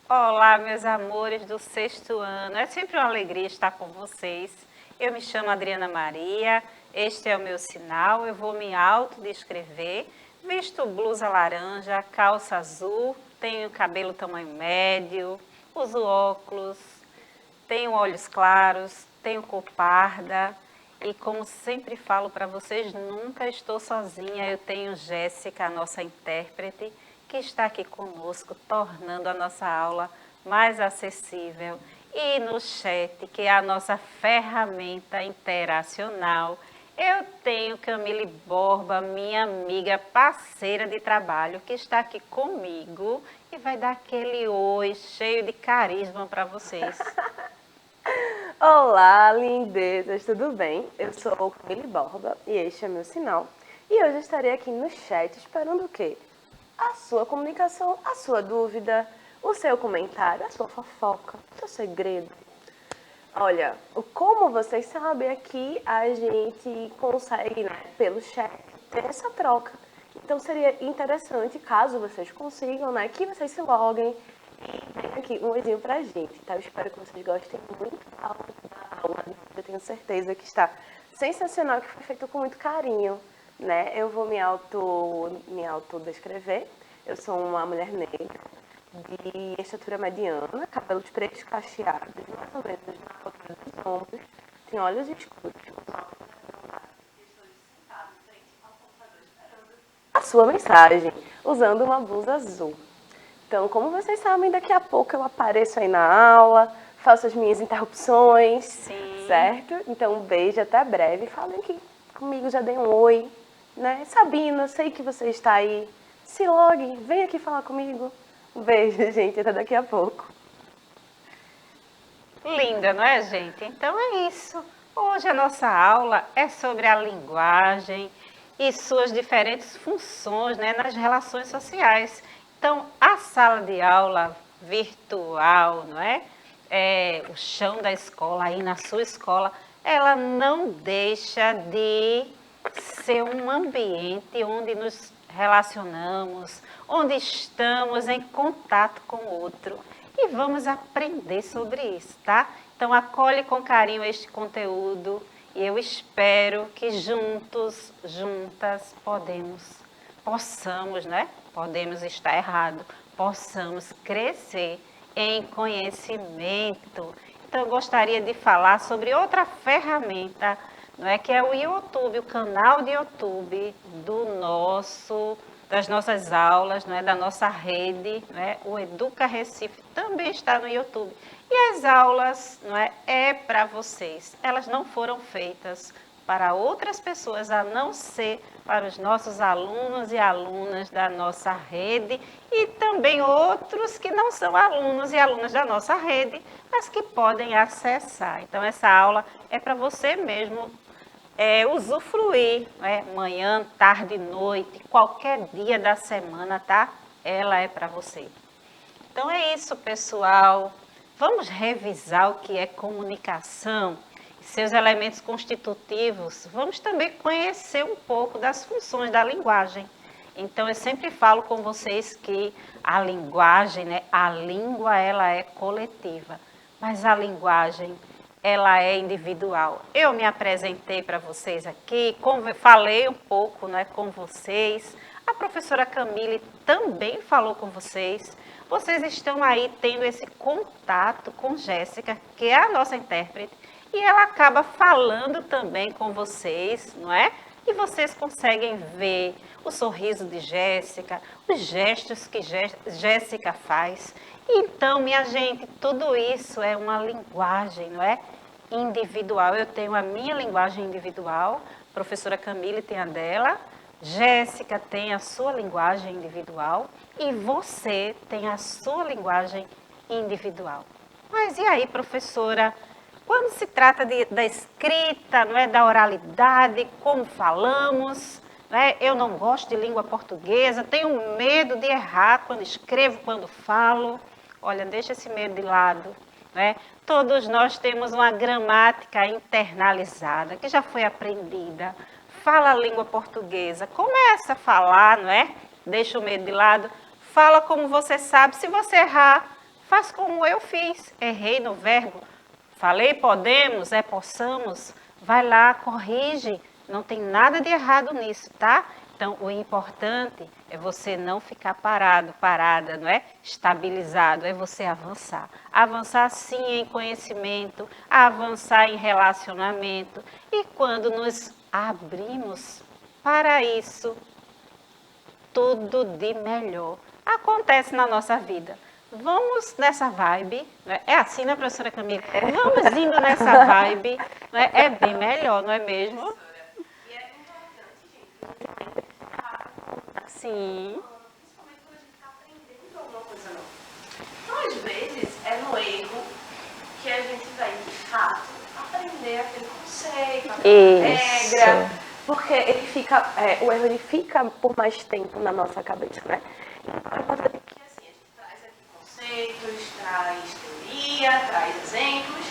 Olá, meus amores do sexto ano. É sempre uma alegria estar com vocês. Eu me chamo Adriana Maria, este é o meu sinal. Eu vou me autodescrever. Visto blusa laranja, calça azul, tenho cabelo tamanho médio, uso óculos, tenho olhos claros, tenho cor parda. E como sempre falo para vocês, nunca estou sozinha. Eu tenho Jéssica, a nossa intérprete, que está aqui conosco, tornando a nossa aula mais acessível. E no chat, que é a nossa ferramenta interacional, eu tenho Camille Borba, minha amiga, parceira de trabalho, que está aqui comigo e vai dar aquele oi cheio de carisma para vocês. Olá, lindezas, tudo bem? Eu sou Camille Borba e este é meu sinal. E hoje estarei aqui no chat esperando o quê? A sua comunicação, a sua dúvida, o seu comentário, a sua fofoca, o seu segredo. Olha, como vocês sabem, aqui a gente consegue, né, pelo chat, ter essa troca. Então seria interessante, caso vocês consigam, né, que vocês se loguem e deem aqui um oizinho pra gente, tá? Eu espero que vocês gostem muito da aula. Eu tenho certeza que está sensacional, que foi feito com muito carinho, né? Eu vou me autodescrever. Eu sou uma mulher negra, de estatura mediana, cabelos pretos cacheados, mais ou menos na altura dos ombros, tem olhos escuros, a sua mensagem, usando uma blusa azul. Então, como vocês sabem, daqui a pouco eu apareço aí na aula, faço as minhas interrupções, Sim. certo? Então, um beijo, até breve. Falem aqui comigo, já dei um oi, né? Sabina, sei que você está aí. Se logue, vem aqui falar comigo. Um beijo, gente, até daqui a pouco. Linda, não é, gente? Então é isso. Hoje a nossa aula é sobre a linguagem e suas diferentes funções, né, nas relações sociais. Então, a sala de aula virtual, não é? O chão da escola, aí na sua escola, ela não deixa de ser um ambiente onde nos relacionamos, onde estamos em contato com o outro. E vamos aprender sobre isso, tá? Então, acolhe com carinho este conteúdo e eu espero que juntos, juntas, possamos, né? Podemos estar errado, possamos crescer em conhecimento. Então, eu gostaria de falar sobre outra ferramenta, não é, que é o YouTube, o canal de YouTube das nossas aulas, não é, da nossa rede, não é, o Educa Recife também está no YouTube. E as aulas, não é para vocês. Elas não foram feitas para outras pessoas, a não ser para os nossos alunos e alunas da nossa rede e também outros que não são alunos e alunas da nossa rede, mas que podem acessar. Então, essa aula é para você mesmo usufruir, né? Manhã, tarde, noite, qualquer dia da semana, tá? Ela é para você. Então é isso, pessoal. Vamos revisar o que é comunicação e seus elementos constitutivos. Vamos também conhecer um pouco das funções da linguagem. Então eu sempre falo com vocês que a linguagem, né, a língua ela é coletiva, mas a linguagem ela é individual. Eu me apresentei para vocês aqui, falei um pouco, né, com vocês. A professora Camille também falou com vocês. Vocês estão aí tendo esse contato com Jéssica, que é a nossa intérprete, e ela acaba falando também com vocês, não é? E vocês conseguem ver o sorriso de Jéssica, os gestos que Jéssica faz. Então, minha gente, tudo isso é uma linguagem, não é? Individual. Eu tenho a minha linguagem individual, a professora Camille tem a dela, Jéssica tem a sua linguagem individual e você tem a sua linguagem individual. Mas e aí, professora? Quando se trata da escrita, não é, da oralidade, como falamos, não é? Eu não gosto de língua portuguesa, tenho medo de errar quando escrevo, quando falo. Olha, deixa esse medo de lado. Né? Todos nós temos uma gramática internalizada, que já foi aprendida. Fala a língua portuguesa, começa a falar, não é? Deixa o medo de lado. Fala como você sabe. Se você errar, faz como eu fiz, errei no verbo. Falei podemos, possamos. Vai lá, corrige. Não tem nada de errado nisso, tá? Então, o importante é você não ficar parado, parada, não é? Estabilizado, é você avançar. Avançar sim em conhecimento, avançar em relacionamento. E quando nos abrimos para isso, tudo de melhor acontece na nossa vida. Vamos nessa vibe, né? É assim, né, professora Camila? Vamos indo nessa vibe, né? É bem melhor, não é mesmo? Sim. Principalmente quando a gente está aprendendo alguma coisa nova. Então, às vezes, é no erro que a gente vai, de fato, aprender aquele conceito, aquela regra, porque ele fica, o erro ele fica por mais tempo na nossa cabeça, né? Então, é importante que assim, a gente traz aqui conceitos, traz teoria, traz exemplos,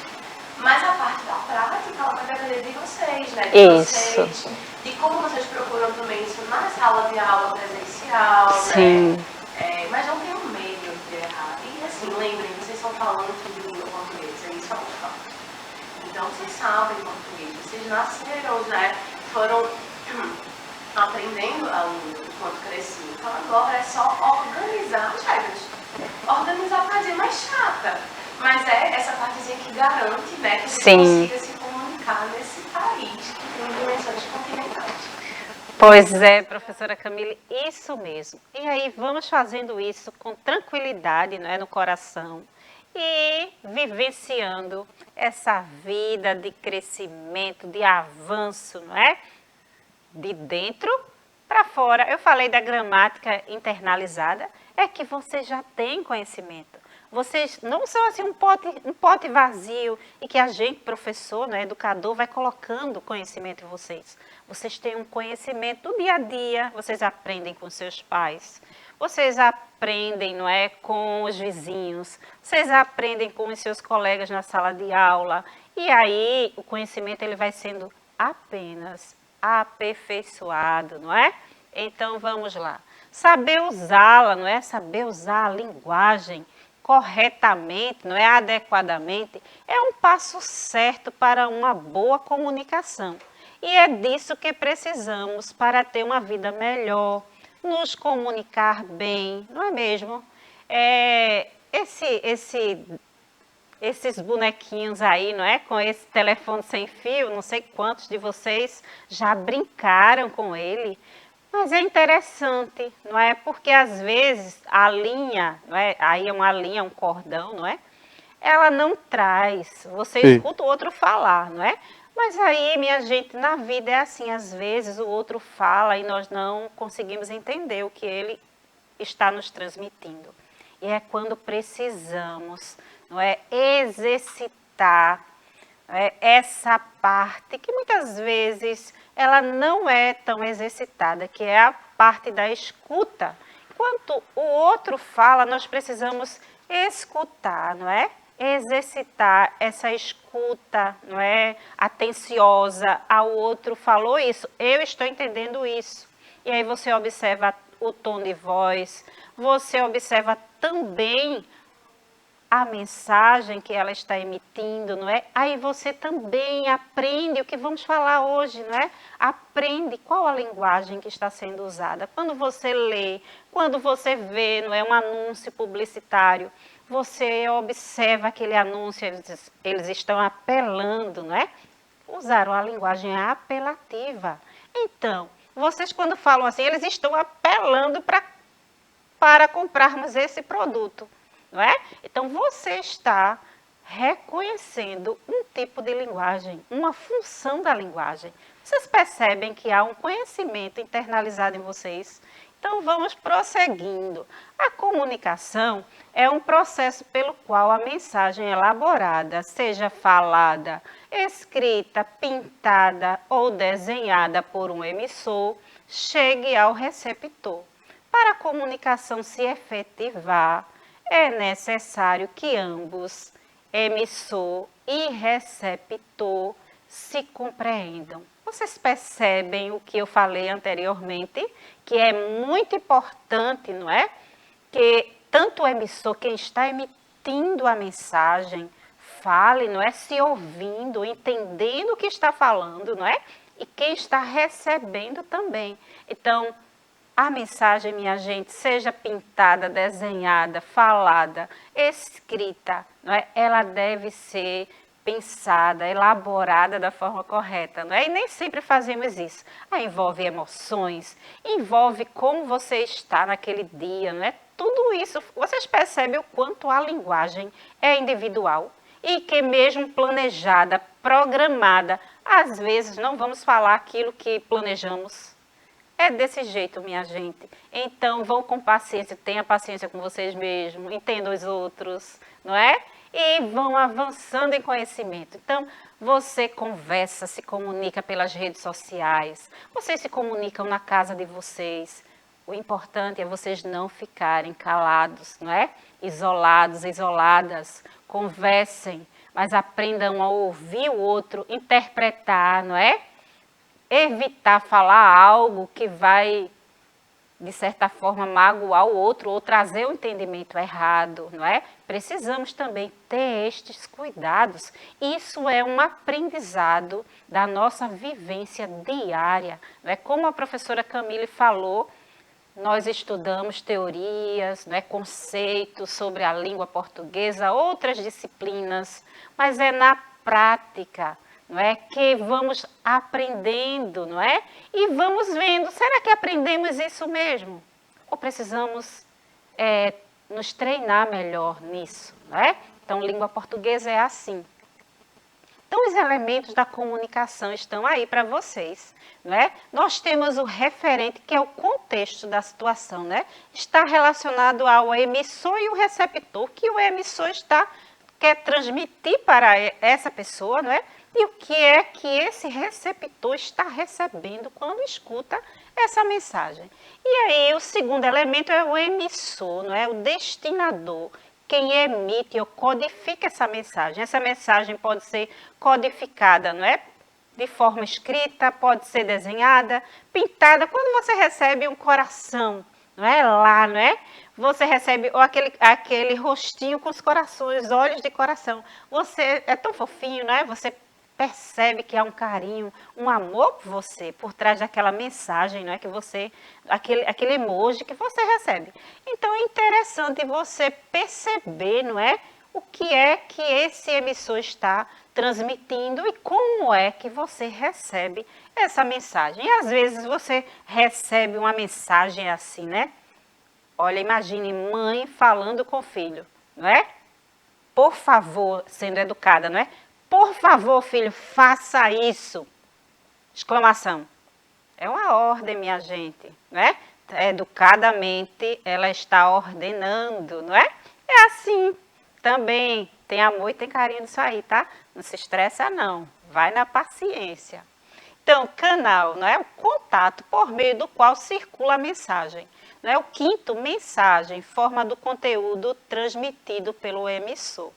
mas a parte da prática, ela vai depender de vocês, né? De vocês, de como vocês procuram também isso na sala de aula presencial, Sim. né? Mas não tenham medo de errar. E assim, lembrem, vocês estão falando de língua portuguesa, é isso é muito forte. Então, vocês sabem português, vocês nasceram, né? Foram aprendendo a língua enquanto cresciam. Então, agora é só organizar as regras. Organizar a partezinha mais chata, mas é essa partezinha que garante, né, que você consiga se comunicar nesse país que tem dimensões continentais. Pois é, professora Camille, isso mesmo. E aí vamos fazendo isso com tranquilidade, não é, no coração e vivenciando essa vida de crescimento, de avanço, não é? De dentro para fora. Eu falei da gramática internalizada, é que você já tem conhecimento. Vocês não são assim um pote vazio e que a gente, professor, né, educador, vai colocando conhecimento em vocês. Vocês têm um conhecimento do dia a dia, vocês aprendem com seus pais, vocês aprendem, não é, com os vizinhos, vocês aprendem com os seus colegas na sala de aula. E aí o conhecimento ele vai sendo apenas aperfeiçoado, não é? Então vamos lá. Saber usá-la, não é? Saber usar a linguagem corretamente, não é, adequadamente, é um passo certo para uma boa comunicação. E é disso que precisamos para ter uma vida melhor, nos comunicar bem, não é mesmo? Esses bonequinhos aí, não é? Com esse telefone sem fio, não sei quantos de vocês já brincaram com ele. Mas é interessante, não é? Porque às vezes a linha, não é? Aí é uma linha, um cordão, não é? Ela não traz, você escuta o outro falar, não é? Mas aí, minha gente, na vida é assim, às vezes o outro fala e nós não conseguimos entender o que ele está nos transmitindo. E é quando precisamos, não é? Exercitar, não é? Essa parte que muitas vezes ela não é tão exercitada, que é a parte da escuta. Enquanto o outro fala, nós precisamos escutar, não é? Exercitar essa escuta, não é? Atenciosa ao outro falou isso, eu estou entendendo isso. E aí você observa o tom de voz, você observa também a mensagem que ela está emitindo, não é? Aí você também aprende o que vamos falar hoje, não é? Aprende qual a linguagem que está sendo usada. Quando você lê, quando você vê, não é, um anúncio publicitário, você observa aquele anúncio, eles estão apelando, não é? Usaram a linguagem apelativa. Então, vocês quando falam assim, eles estão apelando para comprarmos esse produto. Não é? Então, você está reconhecendo um tipo de linguagem, uma função da linguagem. Vocês percebem que há um conhecimento internalizado em vocês? Então, vamos prosseguindo. A comunicação é um processo pelo qual a mensagem elaborada, seja falada, escrita, pintada ou desenhada por um emissor, chegue ao receptor. Para a comunicação se efetivar, é necessário que ambos, emissor e receptor, se compreendam. Vocês percebem o que eu falei anteriormente, que é muito importante, não é? Que tanto o emissor, quem está transmitindo a mensagem, fale, não é? Se ouvindo, entendendo o que está falando, não é? E quem está recebendo também. Então, a mensagem, minha gente, seja pintada, desenhada, falada, escrita, não é? Ela deve ser pensada, elaborada da forma correta, não é? E nem sempre fazemos isso. Envolve emoções, envolve como você está naquele dia, não é? Tudo isso, vocês percebem o quanto a linguagem é individual e que mesmo planejada, programada, às vezes não vamos falar aquilo que planejamos. É desse jeito, minha gente. Então, vão com paciência, tenha paciência com vocês mesmos, entendam os outros, não é? E vão avançando em conhecimento. Então, você conversa, se comunica pelas redes sociais, vocês se comunicam na casa de vocês. O importante é vocês não ficarem calados, não é? Isolados, isoladas. Conversem, mas aprendam a ouvir o outro, interpretar, não é? Evitar falar algo que vai, de certa forma, magoar o outro ou trazer o entendimento errado, não é? Precisamos também ter estes cuidados. Isso é um aprendizado da nossa vivência diária, não é? Como a professora Camille falou, nós estudamos teorias, não é? Conceitos sobre a língua portuguesa, outras disciplinas, mas é na prática, não é, que vamos aprendendo, não é? E vamos vendo, será que aprendemos isso mesmo? Ou precisamos nos treinar melhor nisso, não é? Então, língua portuguesa é assim. Então, os elementos da comunicação estão aí para vocês, não é? Nós temos o referente, que é o contexto da situação, né? Está relacionado ao emissor e o receptor, que o emissor quer transmitir para essa pessoa, não é? E o que é que esse receptor está recebendo quando escuta essa mensagem. E aí, o segundo elemento é o emissor, não é? O destinador. Quem emite ou codifica essa mensagem. Essa mensagem pode ser codificada, não é? De forma escrita, pode ser desenhada, pintada. Quando você recebe um coração, não é? Lá, não é? Você recebe aquele rostinho com os corações, olhos de coração. Você é tão fofinho, não é? Você percebe que há um carinho, um amor por você, por trás daquela mensagem, não é? Que você, aquele emoji que você recebe. Então é interessante você perceber, não é? O que é que esse emissor está transmitindo e como é que você recebe essa mensagem. E às vezes você recebe uma mensagem assim, né? Olha, imagine mãe falando com o filho, não é? Por favor, sendo educada, não é? Por favor, filho, faça isso! Exclamação. É uma ordem, minha gente, não é? Educadamente, ela está ordenando, não é? É assim também. Tem amor e tem carinho nisso aí, tá? Não se estressa, não. Vai na paciência. Então, canal, não é? O contato por meio do qual circula a mensagem. Não é? O quinto, mensagem, forma do conteúdo transmitido pelo emissor.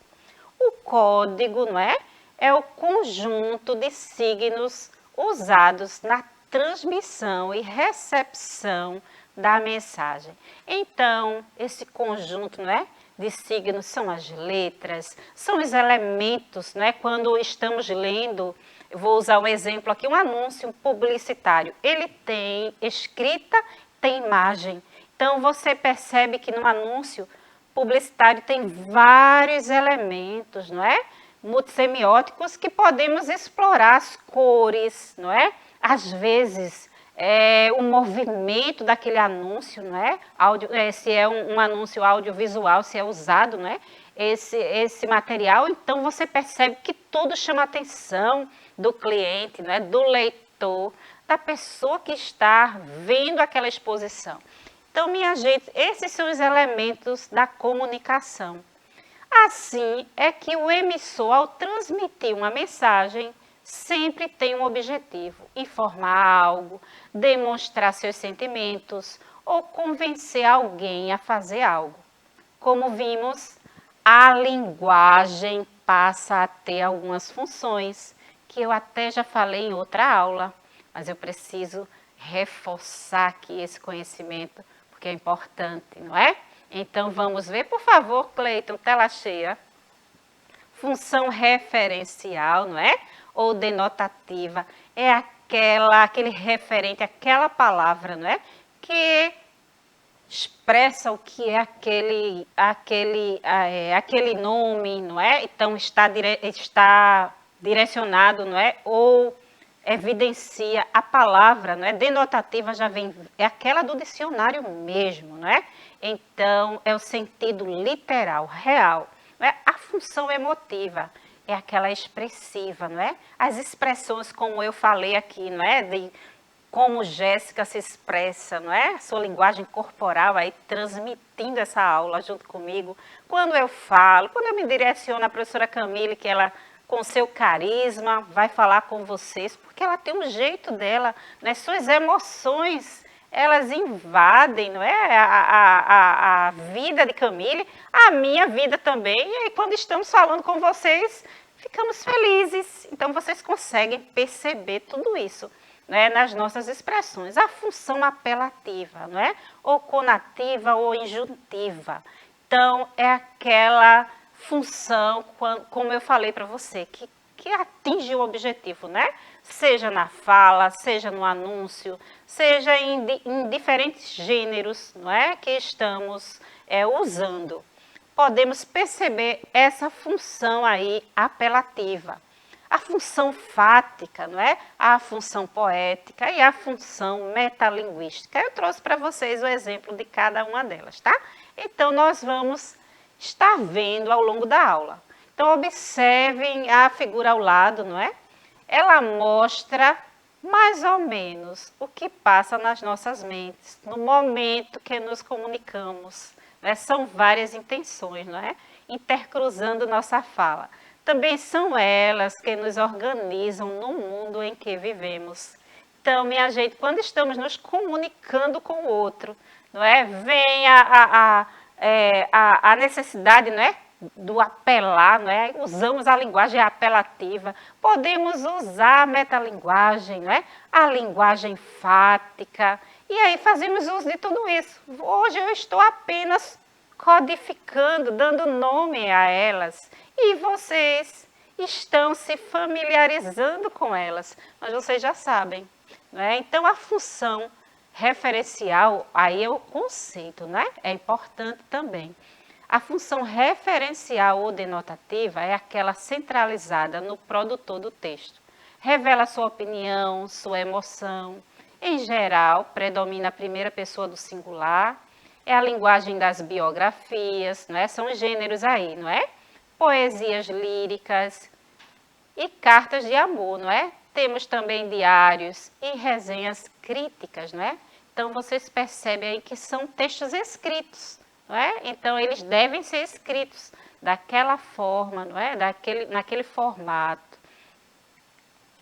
O código, não é? É o conjunto de signos usados na transmissão e recepção da mensagem. Então, esse conjunto, não é, de signos são as letras, são os elementos, não é? Quando estamos lendo, eu vou usar um exemplo aqui, um anúncio publicitário. Ele tem escrita, tem imagem. Então, você percebe que no anúncio publicitário tem vários elementos, não é? Multissemióticos que podemos explorar as cores, não é? Às vezes, o movimento daquele anúncio, não é? Se é um anúncio audiovisual, se é usado, não é? Esse material, então você percebe que tudo chama a atenção do cliente, não é? Do leitor, da pessoa que está vendo aquela exposição. Então, minha gente, esses são os elementos da comunicação. Assim é que o emissor, ao transmitir uma mensagem, sempre tem um objetivo: informar algo, demonstrar seus sentimentos ou convencer alguém a fazer algo. Como vimos, a linguagem passa a ter algumas funções que eu até já falei em outra aula, mas eu preciso reforçar aqui esse conhecimento porque é importante, não é? Então, vamos ver, por favor, Cleiton, tela cheia. Função referencial, não é? Ou denotativa, é aquele referente, aquela palavra, não é? Que expressa o que é aquele nome, não é? Então, está direcionado, não é? Ou evidencia a palavra, não é? Denotativa já vem, é aquela do dicionário mesmo, não é? Então, é o sentido literal, real. Não é? A função emotiva é aquela expressiva, não é? As expressões, como eu falei aqui, não é? De como Jéssica se expressa, não é? Sua linguagem corporal aí transmitindo essa aula junto comigo. Quando eu falo, quando eu me direciono à professora Camille, que ela com seu carisma vai falar com vocês, porque ela tem um jeito dela, né? Suas emoções, elas invadem, não é? A vida de Camille, a minha vida também. E aí, quando estamos falando com vocês, ficamos felizes. Então, vocês conseguem perceber tudo isso, né, nas nossas expressões. A função apelativa, não é? Ou conativa ou injuntiva. Então, é aquela função, como eu falei para você, que atinge o objetivo, né? Seja na fala, seja no anúncio, seja em diferentes gêneros, não é? Que estamos usando. Podemos perceber essa função aí apelativa. A função fática, não é? A função poética e a função metalinguística. Eu trouxe para vocês o exemplo de cada uma delas, tá? Então, nós vamos estar vendo ao longo da aula. Então, observem a figura ao lado, não é? Ela mostra mais ou menos o que passa nas nossas mentes no momento que nos comunicamos. Né? São várias intenções, não é? Intercruzando nossa fala. Também são elas que nos organizam no mundo em que vivemos. Então, minha gente, quando estamos nos comunicando com o outro, não é? Vem a necessidade, não é? Do apelar, não é? Usamos a linguagem apelativa, podemos usar a metalinguagem, não é? A linguagem fática, e aí fazemos uso de tudo isso. Hoje eu estou apenas codificando, dando nome a elas, e vocês estão se familiarizando com elas, mas vocês já sabem, não é? Então, a função referencial, aí é o conceito, né? É importante também. A função referencial ou denotativa é aquela centralizada no produtor do texto. Revela sua opinião, sua emoção. Em geral, predomina a primeira pessoa do singular. É a linguagem das biografias, não é? São os gêneros aí, não é? Poesias líricas e cartas de amor, não é? Temos também diários e resenhas críticas, não é? Então, vocês percebem aí que são textos escritos, não é? Então, eles devem ser escritos daquela forma, não é? Naquele formato.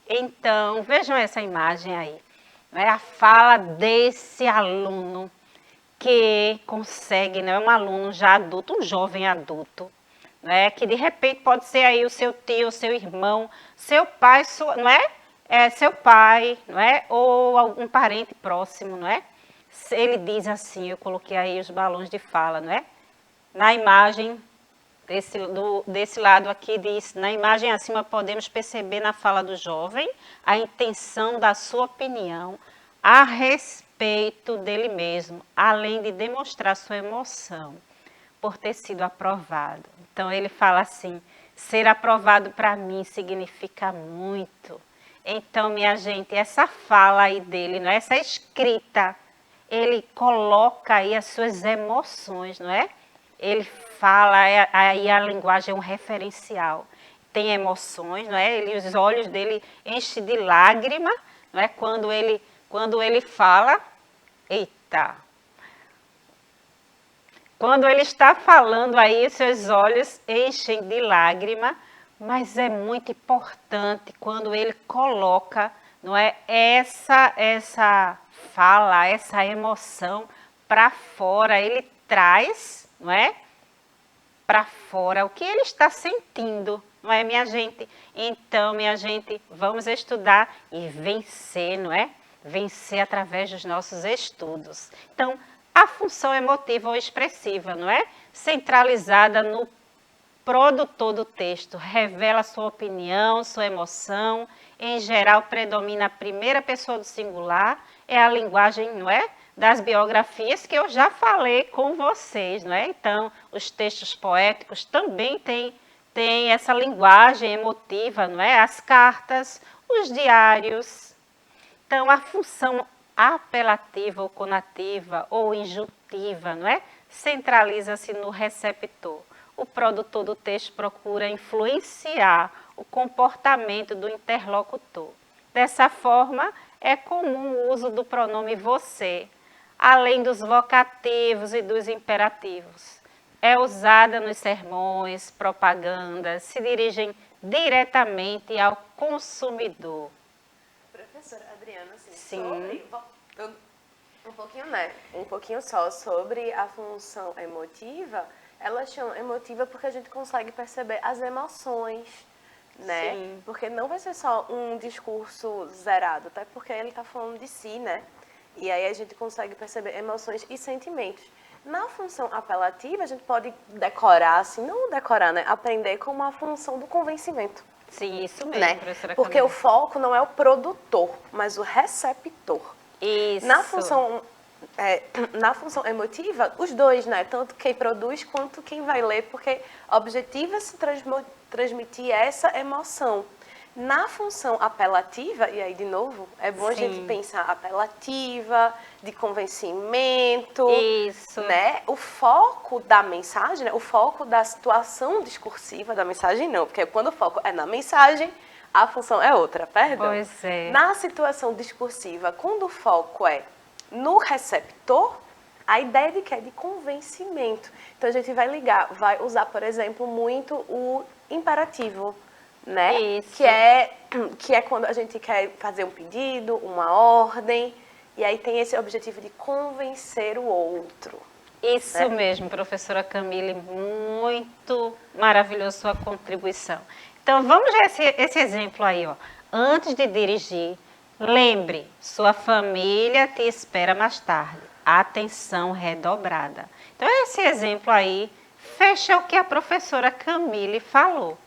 Então, vejam essa imagem aí, não é? A fala desse aluno que consegue, não é? Um aluno já adulto, um jovem adulto, né? Que de repente pode ser aí o seu tio, seu irmão, seu pai, não é? Seu pai, não é? Ou algum parente próximo, não é? Ele diz assim, eu coloquei aí os balões de fala, não é? Na imagem, desse lado aqui diz, na imagem acima podemos perceber na fala do jovem a intenção da sua opinião a respeito dele mesmo, além de demonstrar sua emoção por ter sido aprovado. Então, ele fala assim, ser aprovado para mim significa muito. Então, minha gente, essa fala aí dele, não é? Essa escrita, ele coloca aí as suas emoções, não é? Ele fala, aí a linguagem é um referencial. Tem emoções, não é? Os olhos dele enchem de lágrima, não é? Quando ele fala, eita! Quando ele está falando aí, seus olhos enchem de lágrima, mas é muito importante quando ele coloca, não é, essa fala, essa emoção para fora, ele traz, não é, para fora o que ele está sentindo, não é, minha gente? Então, minha gente, vamos estudar e vencer, não é? Vencer através dos nossos estudos. Então, a função emotiva ou expressiva, não é? Centralizada no produtor do texto, revela sua opinião, sua emoção, em geral predomina a primeira pessoa do singular, é a linguagem, não é? Das biografias que eu já falei com vocês, não é? Então, os textos poéticos também têm essa linguagem emotiva, não é? As cartas, os diários. Então, a função apelativa ou conativa ou injuntiva, não é? Centraliza-se no receptor. O produtor do texto procura influenciar o comportamento do interlocutor. Dessa forma, é comum o uso do pronome você, além dos vocativos e dos imperativos. É usada nos sermões, propagandas, se dirigem diretamente ao consumidor. Professora Adriana, assim, Sim. Um pouquinho só sobre a função emotiva. Ela chama emotiva porque a gente consegue perceber as emoções, né? Sim. Porque não vai ser só um discurso zerado, até porque ele está falando de si, né? E aí a gente consegue perceber emoções e sentimentos. Na função apelativa, a gente pode decorar, assim, não decorar, né? Aprender com uma função do convencimento. Sim, isso mesmo, Né? professora Porque Camila. o foco não é o produtor, mas o receptor. Isso. Na função emotiva, os dois, né? Tanto quem produz quanto quem vai ler, porque objetiva-se transmitir essa emoção. Na função apelativa, e aí de novo, é bom a gente pensar apelativa, de convencimento, Isso. né? O foco da mensagem, né? O foco da situação discursiva da mensagem não, porque quando o foco é na mensagem, a função é outra, perdão. Pois é. Na situação discursiva, quando o foco é no receptor, a ideia de que é de convencimento. Então a gente vai usar, por exemplo, muito o imperativo, né? Isso. Que é quando a gente quer fazer um pedido, uma ordem, e aí tem esse objetivo de convencer o outro. Isso né? mesmo, professora Camille, muito maravilhosa sua contribuição. Então, vamos ver esse exemplo aí, ó. Antes de dirigir, lembre, sua família te espera mais tarde. Atenção redobrada. Então, esse exemplo aí fecha o que a professora Camille falou.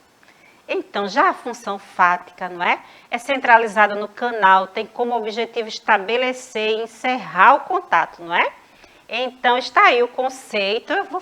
Então, já a função fática, não é? É centralizada no canal, tem como objetivo estabelecer e encerrar o contato, não é? Então, está aí o conceito, eu vou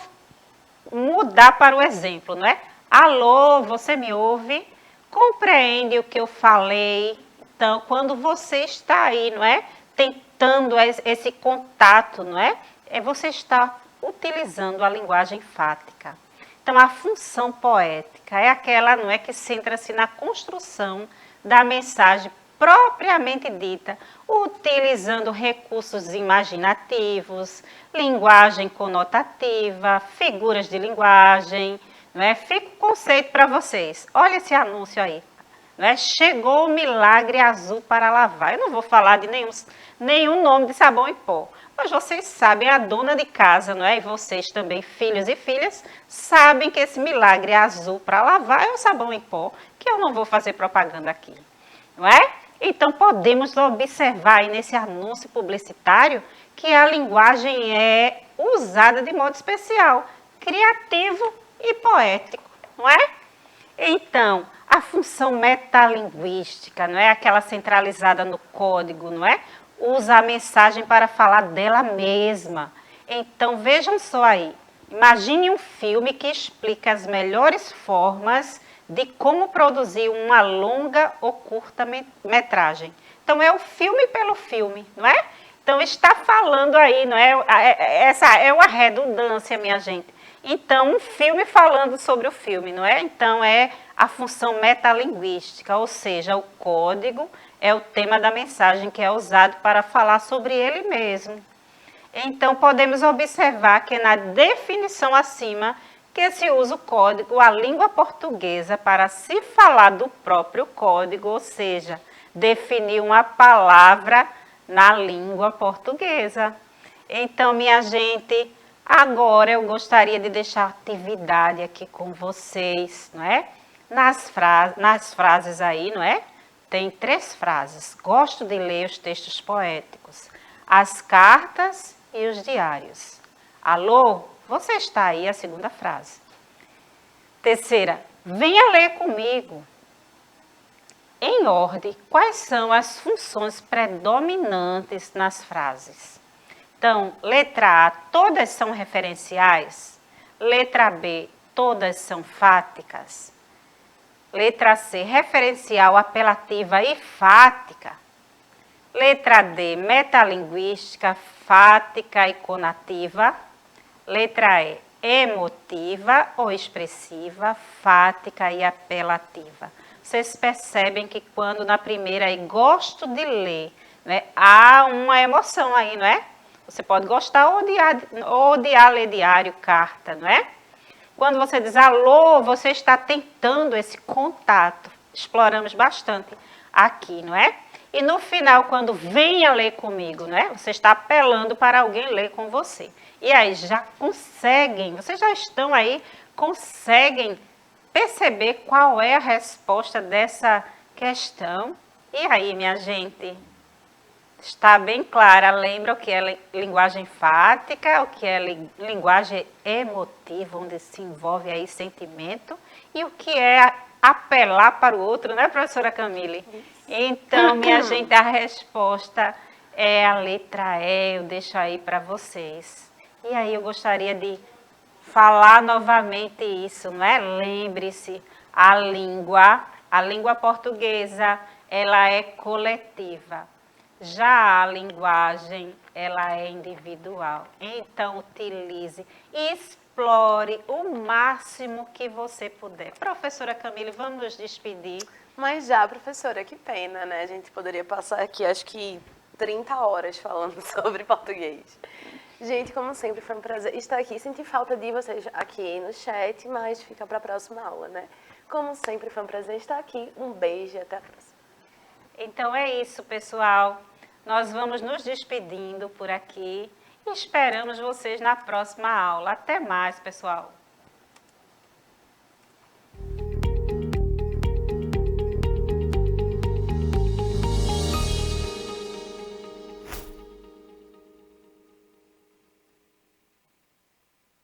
mudar para o exemplo, não é? Alô, você me ouve? Compreende o que eu falei? Então, quando você está aí, não é? Tentando esse contato, não é? Você está utilizando a linguagem fática. Então, a função poética é aquela, não é, que centra-se na construção da mensagem propriamente dita, utilizando recursos imaginativos, linguagem conotativa, figuras de linguagem, não é? Fica o conceito para vocês. Olha esse anúncio aí. Não é? Chegou o milagre azul para lavar. Eu não vou falar de nenhum nome de sabão em pó. Mas vocês sabem, a dona de casa, não é? E vocês também, filhos e filhas, sabem que esse milagre azul para lavar é o sabão em pó, que eu não vou fazer propaganda aqui, não é? Então, podemos observar aí nesse anúncio publicitário que a linguagem é usada de modo especial, criativo e poético, não é? Então, a função metalinguística, não é? Aquela centralizada no código, não é? Usa a mensagem para falar dela mesma. Então, vejam só aí. Imagine um filme que explica as melhores formas de como produzir uma longa ou curta metragem. Então, é o filme pelo filme, não é? Então, está falando aí, não é? Essa é uma redundância, minha gente. Então, um filme falando sobre o filme, não é? Então, é a função metalinguística, ou seja, o código é o tema da mensagem que é usado para falar sobre ele mesmo. Então, podemos observar que na definição acima, que se usa o código, a língua portuguesa, para se falar do próprio código, ou seja, definir uma palavra na língua portuguesa. Então, minha gente, agora eu gostaria de deixar atividade aqui com vocês, não é? Nas frases aí, não é? Tem 3 frases. Gosto de ler os textos poéticos. As cartas e os diários. Alô, você está aí, a segunda frase. Terceira, venha ler comigo. Em ordem, quais são as funções predominantes nas frases? Então, letra A, todas são referenciais. Letra B, todas são fáticas. Letra C, referencial, apelativa e fática. Letra D, metalinguística, fática e conativa. Letra E, emotiva ou expressiva, fática e apelativa. Vocês percebem que quando na primeira aí gosto de ler, né, há uma emoção aí, não é? Você pode gostar ou odiar ler diário, carta, não é? Quando você diz alô, você está tentando esse contato. Exploramos bastante aqui, não é? E no final, quando venha ler comigo, não é? Você está apelando para alguém ler com você. E aí já conseguem, vocês já estão aí, conseguem perceber qual é a resposta dessa questão. E aí, minha gente, está bem clara. Lembra o que é linguagem enfática, o que é linguagem emotiva, onde se envolve aí sentimento, e o que é apelar para o outro, né, professora Camille? Então, minha gente, a resposta é a letra E, eu deixo aí para vocês. E aí eu gostaria de falar novamente isso, não é? Lembre-se, a língua portuguesa, ela é coletiva. Já a linguagem, ela é individual. Então, utilize e explore o máximo que você puder. Professora Camille, vamos nos despedir. Mas já, professora, que pena, né? A gente poderia passar aqui, acho que 30 horas falando sobre português. Gente, como sempre, foi um prazer estar aqui. Senti falta de vocês aqui no chat, mas fica para a próxima aula, né? Como sempre, foi um prazer estar aqui. Um beijo e até a próxima. Então é isso, pessoal. Nós vamos nos despedindo por aqui e esperamos vocês na próxima aula. Até mais, pessoal.